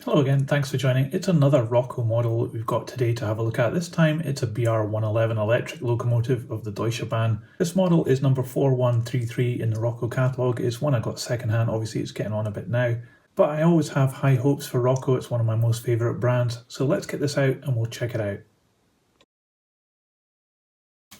Hello again, thanks for joining. It's another Roco model that we've got today to have a look at. This time it's a BR111 electric locomotive of the Deutsche Bahn. This model is number 4133 in the Roco catalogue. It's one I got secondhand, obviously it's getting on a bit now. But I always have high hopes for Roco, it's one of my most favourite brands. So let's get this out and we'll check it out.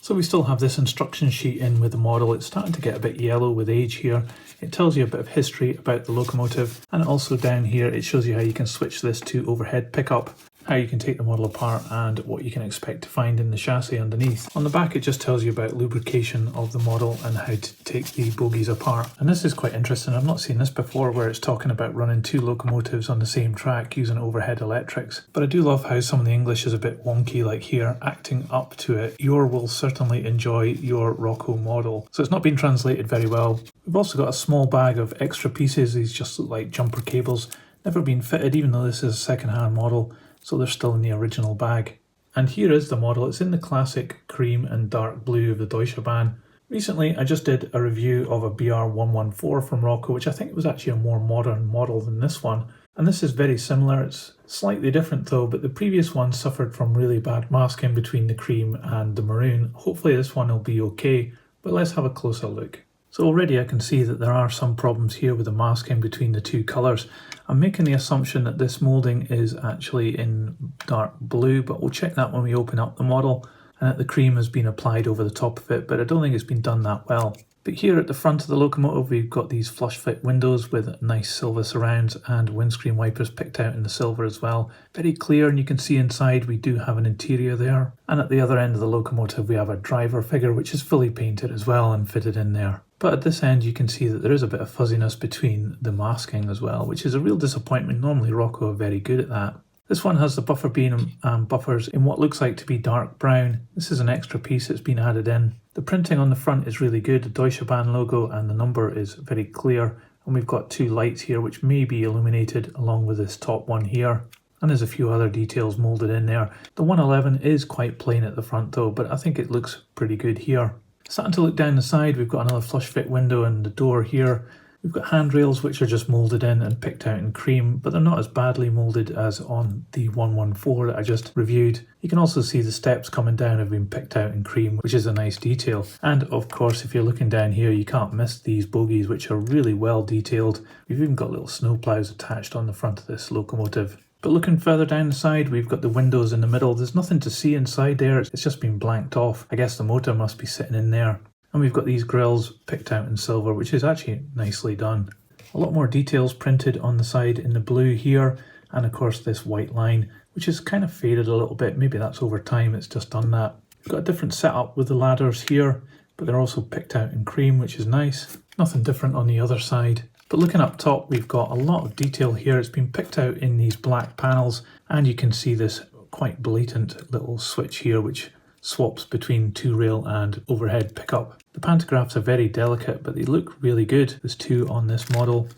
So we still have this instruction sheet in with the model. It's starting to get a bit yellow with age here. It tells you a bit of history about the locomotive, and also down here it shows you how you can switch this to overhead pickup, how you can take the model apart and what you can expect to find in the chassis underneath. On the back it just tells you about lubrication of the model and how to take the bogies apart. And this is quite interesting. I've not seen this before, where it's talking about running two locomotives on the same track using overhead electrics. But I do love how some of the English is a bit wonky, like here, acting up to it. Your will certainly enjoy your Roco model. So it's not been translated very well. We've also got a small bag of extra pieces. These just look like jumper cables. Never been fitted, even though this is a second-hand model. So they're still in the original bag. And here is the model. It's in the classic cream and dark blue of the Deutsche Bahn. Recently I just did a review of a BR114 from Roco, which I think was actually a more modern model than this one. And this is very similar. It's slightly different though, but the previous one suffered from really bad masking between the cream and the maroon. Hopefully this one will be okay, but let's have a closer look. So already I can see that there are some problems here with the masking between the two colours. I'm making the assumption that this moulding is actually in dark blue, but we'll check that when we open up the model, and that the cream has been applied over the top of it, but I don't think it's been done that well. But here at the front of the locomotive we've got these flush fit windows with nice silver surrounds and windscreen wipers picked out in the silver as well. Very clear, and you can see inside we do have an interior there. And at the other end of the locomotive we have a driver figure which is fully painted as well and fitted in there. But at this end you can see that there is a bit of fuzziness between the masking as well, which is a real disappointment. Normally Roco are very good at that. This one has the buffer beam and buffers in what looks like to be dark brown. This is an extra piece that's been added in. The printing on the front is really good, the Deutsche Bahn logo, and the number is very clear. And we've got two lights here which may be illuminated along with this top one here. And there's a few other details moulded in there. The 111 is quite plain at the front though, but I think it looks pretty good here. Starting to look down the side, we've got another flush fit window and the door here. We've got handrails which are just moulded in and picked out in cream, but they're not as badly moulded as on the 114 that I just reviewed. You can also see the steps coming down have been picked out in cream, which is a nice detail. And of course, if you're looking down here, you can't miss these bogies, which are really well detailed. We've even got little snow ploughs attached on the front of this locomotive. But looking further down the side, we've got the windows in the middle. There's nothing to see inside there, it's just been blanked off. I guess the motor must be sitting in there. And we've got these grills picked out in silver, which is actually nicely done. A lot more details printed on the side in the blue here, and of course this white line, which is kind of faded a little bit. Maybe that's over time, it's just done that. We've got a different setup with the ladders here, but they're also picked out in cream, which is nice. Nothing different on the other side. But looking up top, we've got a lot of detail here. It's been picked out in these black panels, and you can see this quite blatant little switch here, which swaps between two rail and overhead pickup. The pantographs are very delicate, but they look really good. There's two on this model,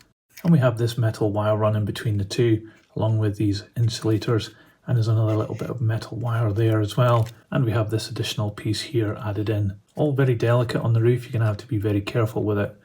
and we have this metal wire running between the two, along with these insulators, and there's another little bit of metal wire there as well, and we have this additional piece here added in. All very delicate on the roof, you're going to have to be very careful with it.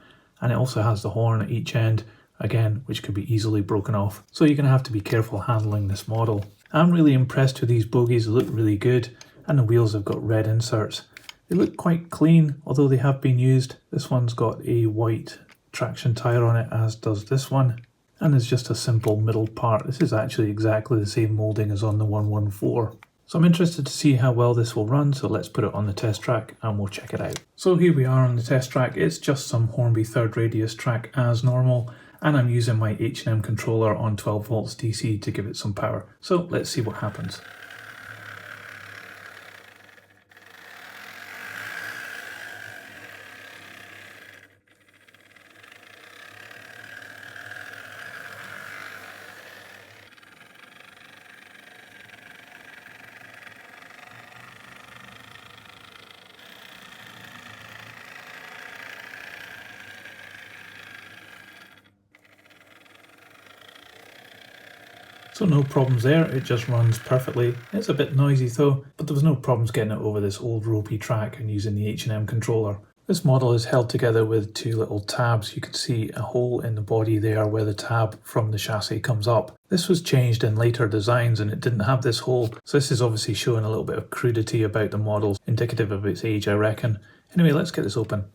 And it also has the horn at each end, again, which could be easily broken off. So you're going to have to be careful handling this model. I'm really impressed with these bogies, they look really good, and the wheels have got red inserts. They look quite clean, although they have been used. This one's got a white traction tyre on it, as does this one. And there's just a simple middle part. This is actually exactly the same moulding as on the 114. So I'm interested to see how well this will run, so let's put it on the test track and we'll check it out. So here we are on the test track. It's just some Hornby third radius track as normal, and I'm using my H&M controller on 12 volts DC to give it some power. So let's see what happens. So no problems there, it just runs perfectly. It's a bit noisy though, but there was no problems getting it over this old ropey track and using the H&M controller. This model is held together with two little tabs. You can see a hole in the body there where the tab from the chassis comes up. This was changed in later designs and it didn't have this hole, so this is obviously showing a little bit of crudity about the model, indicative of its age I reckon. Anyway, let's get this open.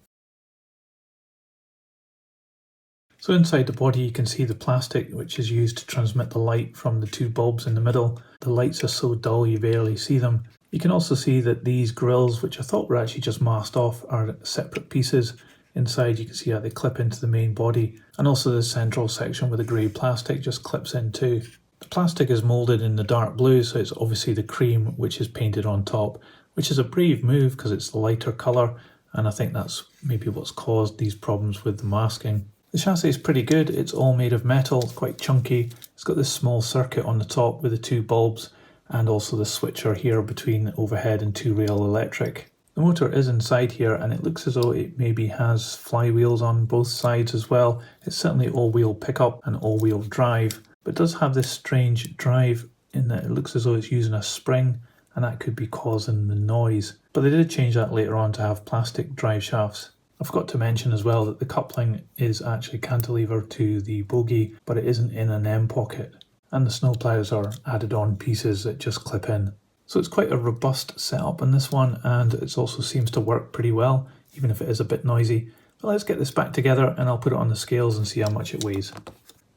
So inside the body you can see the plastic which is used to transmit the light from the two bulbs in the middle. The lights are so dull you barely see them. You can also see that these grills, which I thought were actually just masked off, are separate pieces. Inside you can see how they clip into the main body, and also the central section with the grey plastic just clips in too. The plastic is moulded in the dark blue, so it's obviously the cream which is painted on top, which is a brave move because it's the lighter colour, and I think that's maybe what's caused these problems with the masking. The chassis is pretty good. It's all made of metal, it's quite chunky. It's got this small circuit on the top with the two bulbs and also the switcher here between overhead and two rail electric. The motor is inside here and it looks as though it maybe has flywheels on both sides as well. It's certainly all-wheel pickup and all-wheel drive, but it does have this strange drive in that it looks as though it's using a spring, and that could be causing the noise. But they did change that later on to have plastic drive shafts. I forgot to mention as well that the coupling is actually cantilever to the bogie, but it isn't in an M pocket. And the snowplows are added on pieces that just clip in. So it's quite a robust setup on this one, and it also seems to work pretty well, even if it is a bit noisy. But let's get this back together and I'll put it on the scales and see how much it weighs.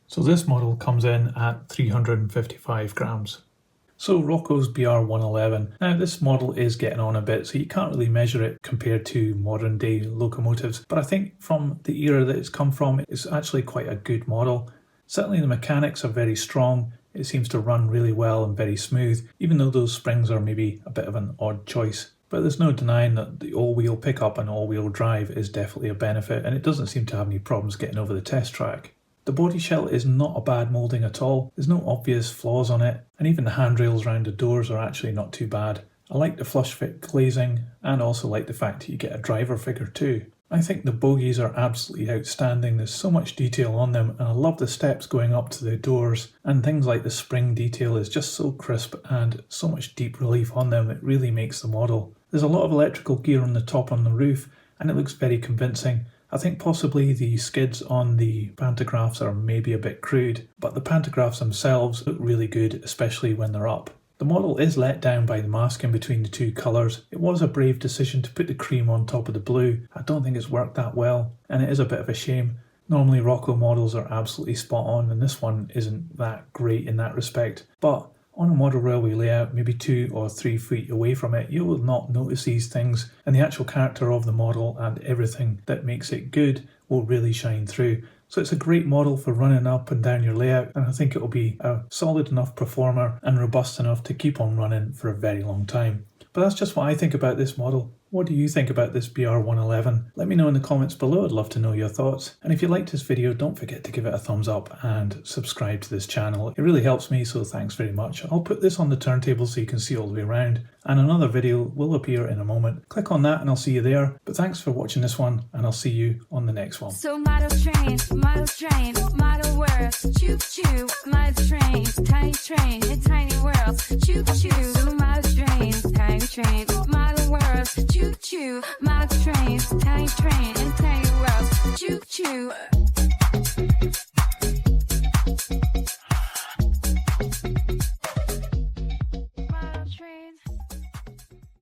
So this model comes in at 355 grams. So Roco's BR111. Now this model is getting on a bit, so you can't really measure it compared to modern day locomotives, but I think from the era that it's come from, it's actually quite a good model. Certainly the mechanics are very strong, it seems to run really well and very smooth, even though those springs are maybe a bit of an odd choice. But there's no denying that the all-wheel pickup and all-wheel drive is definitely a benefit, and it doesn't seem to have any problems getting over the test track. The body shell is not a bad moulding at all, there's no obvious flaws on it, and even the handrails around the doors are actually not too bad. I like the flush fit glazing, and also like the fact that you get a driver figure too. I think the bogies are absolutely outstanding, there's so much detail on them, and I love the steps going up to the doors, and things like the spring detail is just so crisp and so much deep relief on them, it really makes the model. There's a lot of electrical gear on the top on the roof, and it looks very convincing. I think possibly the skids on the pantographs are maybe a bit crude, but the pantographs themselves look really good, especially when they're up. The model is let down by the masking between the two colours. It was a brave decision to put the cream on top of the blue. I don't think it's worked that well, and it is a bit of a shame. Normally Roco models are absolutely spot on, and this one isn't that great in that respect, but on a model railway layout, maybe 2 or 3 feet away from it, you will not notice these things, and the actual character of the model and everything that makes it good will really shine through. So it's a great model for running up and down your layout, and I think it will be a solid enough performer and robust enough to keep on running for a very long time. But that's just what I think about this model. What do you think about this BR111? Let me know in the comments below, I'd love to know your thoughts. And if you liked this video, don't forget to give it a thumbs up and subscribe to this channel. It really helps me, so thanks very much. I'll put this on the turntable so you can see all the way around, and another video will appear in a moment. Click on that and I'll see you there. But thanks for watching this one, and I'll see you on the next one. So model train, model world, choo choo, model train, in tiny worlds, choo choo, so model train, model world, choo choo, model train, in tiny worlds, choo choo.